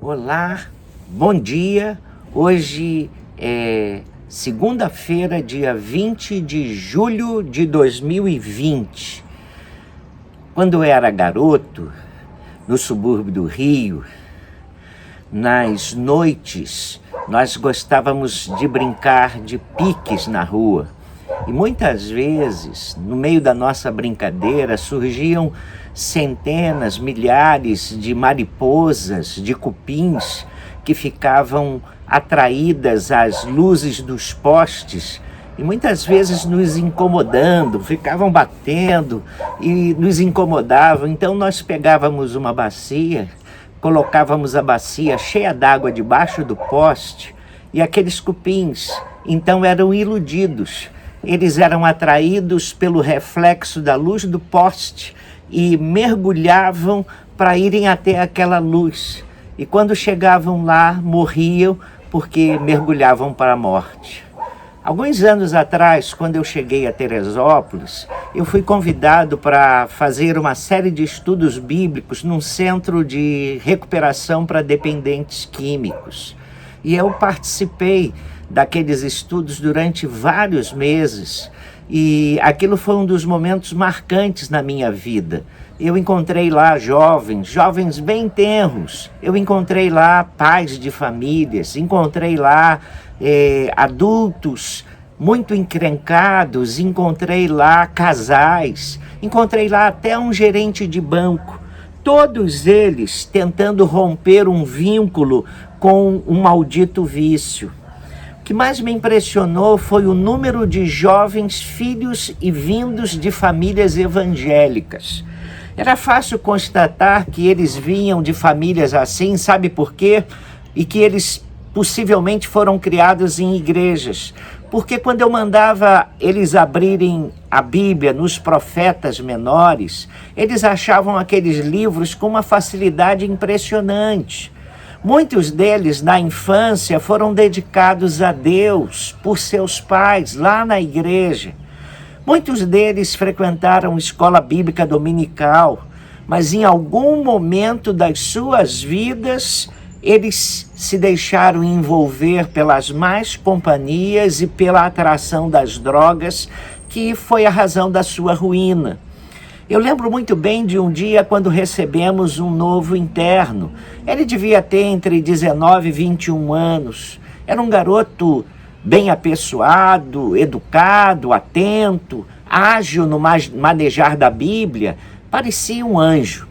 Olá, bom dia. Hoje é segunda-feira, dia 20 de julho de 2020. Quando eu era garoto, no subúrbio do Rio, nas noites, nós gostávamos de brincar de piques na rua. E muitas vezes, no meio da nossa brincadeira, surgiam centenas, milhares de mariposas, de cupins, que ficavam atraídas às luzes dos postes e muitas vezes nos incomodando, ficavam batendo e nos incomodavam. Então nós pegávamos uma bacia, colocávamos a bacia cheia d'água debaixo do poste e aqueles cupins então eram iludidos. Eles eram atraídos pelo reflexo da luz do poste e mergulhavam para irem até aquela luz. E quando chegavam lá, morriam porque mergulhavam para a morte. Alguns anos atrás, quando eu cheguei a Teresópolis, eu fui convidado para fazer uma série de estudos bíblicos num centro de recuperação para dependentes químicos. E eu participei daqueles estudos durante vários meses e aquilo foi um dos momentos marcantes na minha vida. Eu encontrei lá jovens bem tenros, eu encontrei lá pais de famílias, encontrei lá adultos muito encrencados, encontrei lá casais, encontrei lá até um gerente de banco, todos eles tentando romper um vínculo com um maldito vício. O que mais me impressionou foi o número de jovens filhos e vindos de famílias evangélicas. Era fácil constatar que eles vinham de famílias assim, sabe por quê? E que eles possivelmente foram criados em igrejas. Porque quando eu mandava eles abrirem a Bíblia nos profetas menores, eles achavam aqueles livros com uma facilidade impressionante. Muitos deles, na infância, foram dedicados a Deus por seus pais, lá na igreja. Muitos deles frequentaram escola bíblica dominical, mas em algum momento das suas vidas, eles se deixaram envolver pelas más companhias e pela atração das drogas, que foi a razão da sua ruína. Eu lembro muito bem de um dia quando recebemos um novo interno. Ele devia ter entre 19 e 21 anos. Era um garoto bem apessoado, educado, atento, ágil no manejar da Bíblia. Parecia um anjo.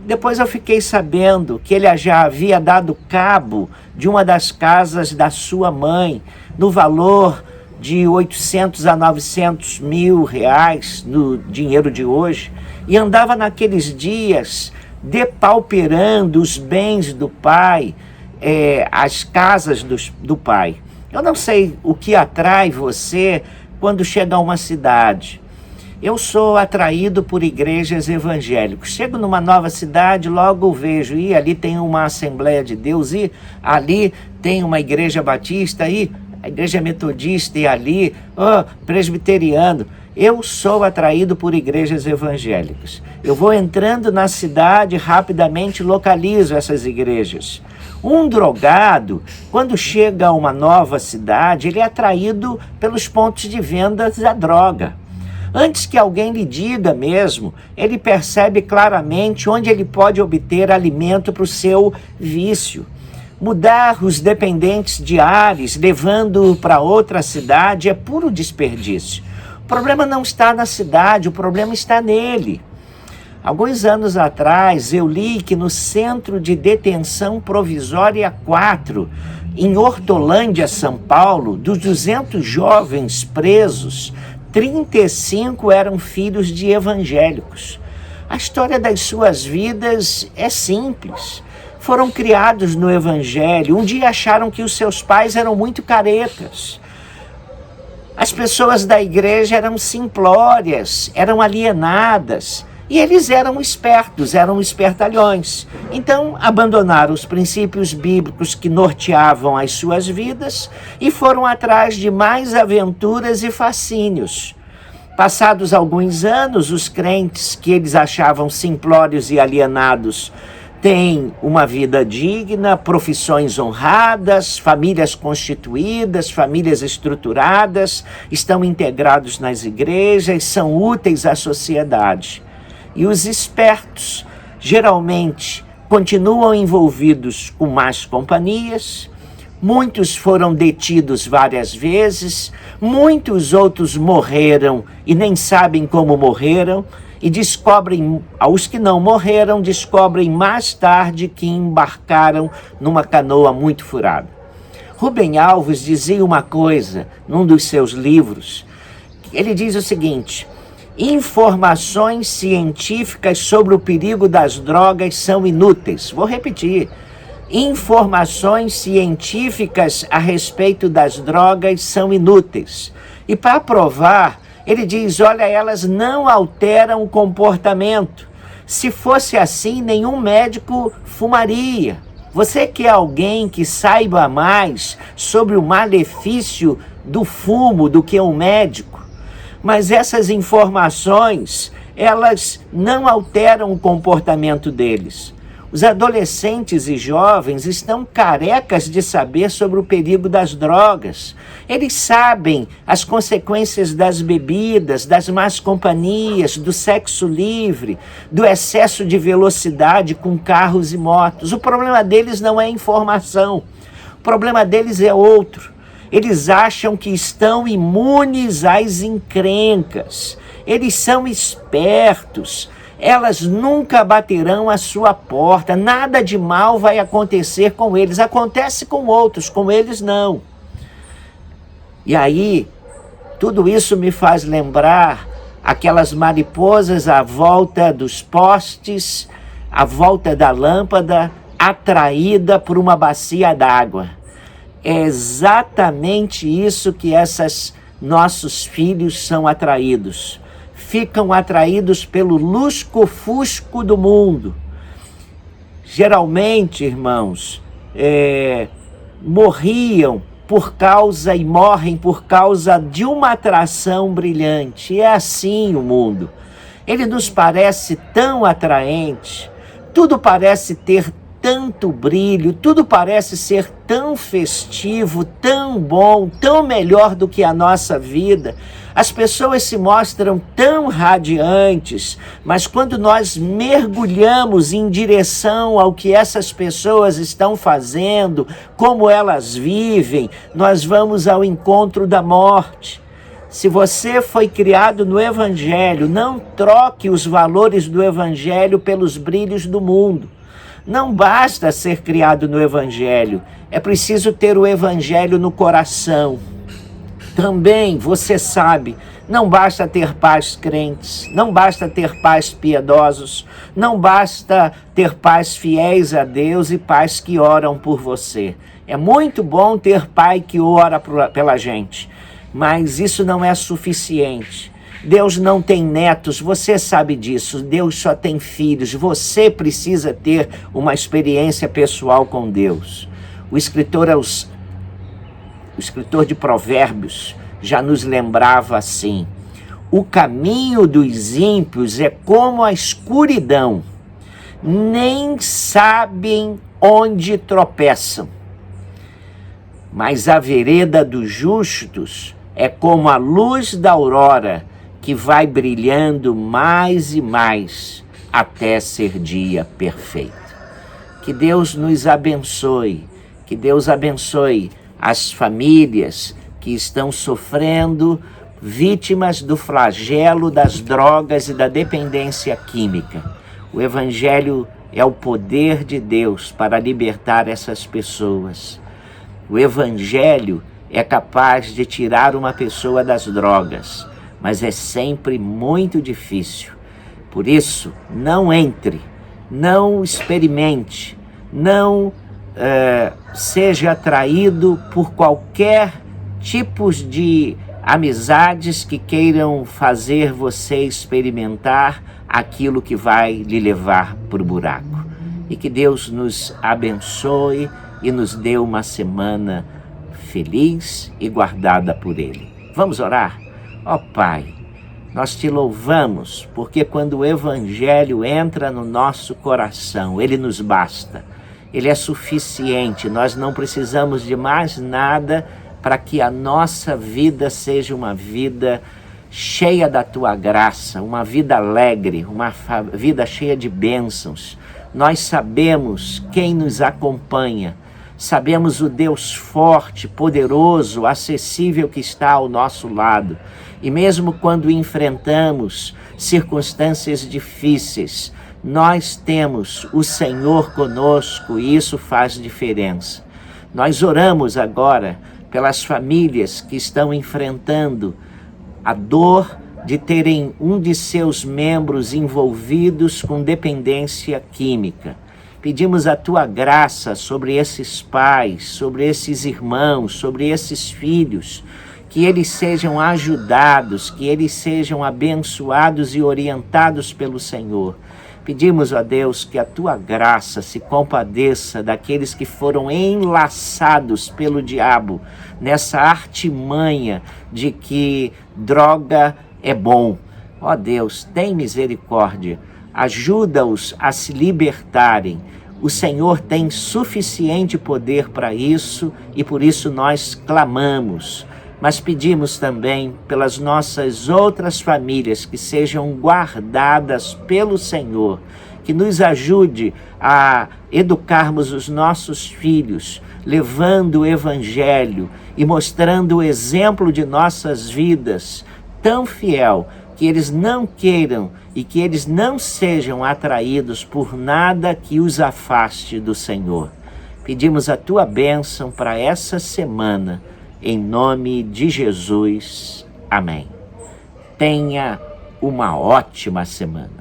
Depois eu fiquei sabendo que ele já havia dado cabo de uma das casas da sua mãe, no valor de 800 a 900 mil reais no dinheiro de hoje, e andava naqueles dias depauperando os bens do pai, as casas do pai. Eu não sei o que atrai você quando chega a uma cidade. Eu sou atraído por igrejas evangélicas. Chego numa nova cidade, logo vejo, e ali tem uma Assembleia de Deus, e ali tem uma igreja batista, e a igreja metodista, e ali, presbiteriano. Eu sou atraído por igrejas evangélicas. Eu vou entrando na cidade, rapidamente localizo essas igrejas. Um drogado, quando chega a uma nova cidade, ele é atraído pelos pontos de venda da droga. Antes que alguém lhe diga mesmo, ele percebe claramente onde ele pode obter alimento para o seu vício. Mudar os dependentes de Ares, levando para outra cidade, é puro desperdício. O problema não está na cidade, o problema está nele. Alguns anos atrás, eu li que no Centro de Detenção Provisória 4, em Hortolândia, São Paulo, dos 200 jovens presos, 35 eram filhos de evangélicos. A história das suas vidas é simples. Foram criados no evangelho. Um dia acharam que os seus pais eram muito caretas. As pessoas da igreja eram simplórias, eram alienadas. E eles eram espertos, eram espertalhões. Então, abandonaram os princípios bíblicos que norteavam as suas vidas e foram atrás de mais aventuras e fascínios. Passados alguns anos, os crentes que eles achavam simplórios e alienados têm uma vida digna, profissões honradas, famílias constituídas, famílias estruturadas, estão integrados nas igrejas, são úteis à sociedade. E os espertos, geralmente, continuam envolvidos com más companhias. Muitos foram detidos várias vezes, muitos outros morreram e nem sabem como morreram, e descobrem, os que não morreram, descobrem mais tarde que embarcaram numa canoa muito furada. Rubem Alves dizia uma coisa num dos seus livros. Ele diz o seguinte: informações científicas sobre o perigo das drogas são inúteis. Vou repetir. Informações científicas a respeito das drogas são inúteis. E para provar, ele diz, olha, elas não alteram o comportamento. Se fosse assim, nenhum médico fumaria. Você quer alguém que saiba mais sobre o malefício do fumo do que um médico? Mas essas informações, elas não alteram o comportamento deles. Os adolescentes e jovens estão carecas de saber sobre o perigo das drogas. Eles sabem as consequências das bebidas, das más companhias, do sexo livre, do excesso de velocidade com carros e motos. O problema deles não é informação. O problema deles é outro. Eles acham que estão imunes às encrencas. Eles são espertos. Elas nunca baterão a sua porta, nada de mal vai acontecer com eles. Acontece com outros, com eles não. E aí, tudo isso me faz lembrar aquelas mariposas à volta dos postes, à volta da lâmpada, atraída por uma bacia d'água. É exatamente isso que esses nossos filhos são atraídos. Ficam atraídos pelo lusco-fusco do mundo. Geralmente, irmãos, morriam por causa e morrem por causa de uma atração brilhante. É assim o mundo. Ele nos parece tão atraente, tudo parece ter tanto brilho, tudo parece ser tão festivo, tão bom, tão melhor do que a nossa vida. As pessoas se mostram tão radiantes, mas quando nós mergulhamos em direção ao que essas pessoas estão fazendo, como elas vivem, nós vamos ao encontro da morte. Se você foi criado no Evangelho, não troque os valores do Evangelho pelos brilhos do mundo. Não basta ser criado no Evangelho, é preciso ter o Evangelho no coração. Também, você sabe, não basta ter pais crentes, não basta ter pais piedosos, não basta ter pais fiéis a Deus e pais que oram por você. É muito bom ter pai que ora pela gente, mas isso não é suficiente. Deus não tem netos, você sabe disso. Deus só tem filhos. Você precisa ter uma experiência pessoal com Deus. O escritor de Provérbios já nos lembrava assim: o caminho dos ímpios é como a escuridão, nem sabem onde tropeçam. Mas a vereda dos justos é como a luz da aurora, que vai brilhando mais e mais até ser dia perfeito. Que Deus nos abençoe, que Deus abençoe as famílias que estão sofrendo, vítimas do flagelo das drogas e da dependência química. O Evangelho é o poder de Deus para libertar essas pessoas. O Evangelho é capaz de tirar uma pessoa das drogas, mas é sempre muito difícil. Por isso, não entre, não experimente, não seja atraído por qualquer tipo de amizades que queiram fazer você experimentar aquilo que vai lhe levar para o buraco. E que Deus nos abençoe e nos dê uma semana feliz e guardada por Ele. Vamos orar? Ó Pai, Nós te louvamos, porque quando o Evangelho entra no nosso coração, ele nos basta. Ele é suficiente, nós não precisamos de mais nada para que a nossa vida seja uma vida cheia da tua graça, uma vida alegre, uma vida cheia de bênçãos. Nós sabemos quem nos acompanha, sabemos o Deus forte, poderoso, acessível que está ao nosso lado. E mesmo quando enfrentamos circunstâncias difíceis, nós temos o Senhor conosco e isso faz diferença. Nós oramos agora pelas famílias que estão enfrentando a dor de terem um de seus membros envolvidos com dependência química. Pedimos a tua graça sobre esses pais, sobre esses irmãos, sobre esses filhos, que eles sejam ajudados, que eles sejam abençoados e orientados pelo Senhor. Pedimos a Deus que a tua graça se compadeça daqueles que foram enlaçados pelo diabo nessa artimanha de que droga é bom. Ó Deus, tem misericórdia, ajuda-os a se libertarem. O Senhor tem suficiente poder para isso e por isso nós clamamos. Mas pedimos também pelas nossas outras famílias que sejam guardadas pelo Senhor, que nos ajude a educarmos os nossos filhos, levando o Evangelho e mostrando o exemplo de nossas vidas tão fiel, que eles não queiram e que eles não sejam atraídos por nada que os afaste do Senhor. Pedimos a tua bênção para essa semana, em nome de Jesus. Amém. Tenha uma ótima semana.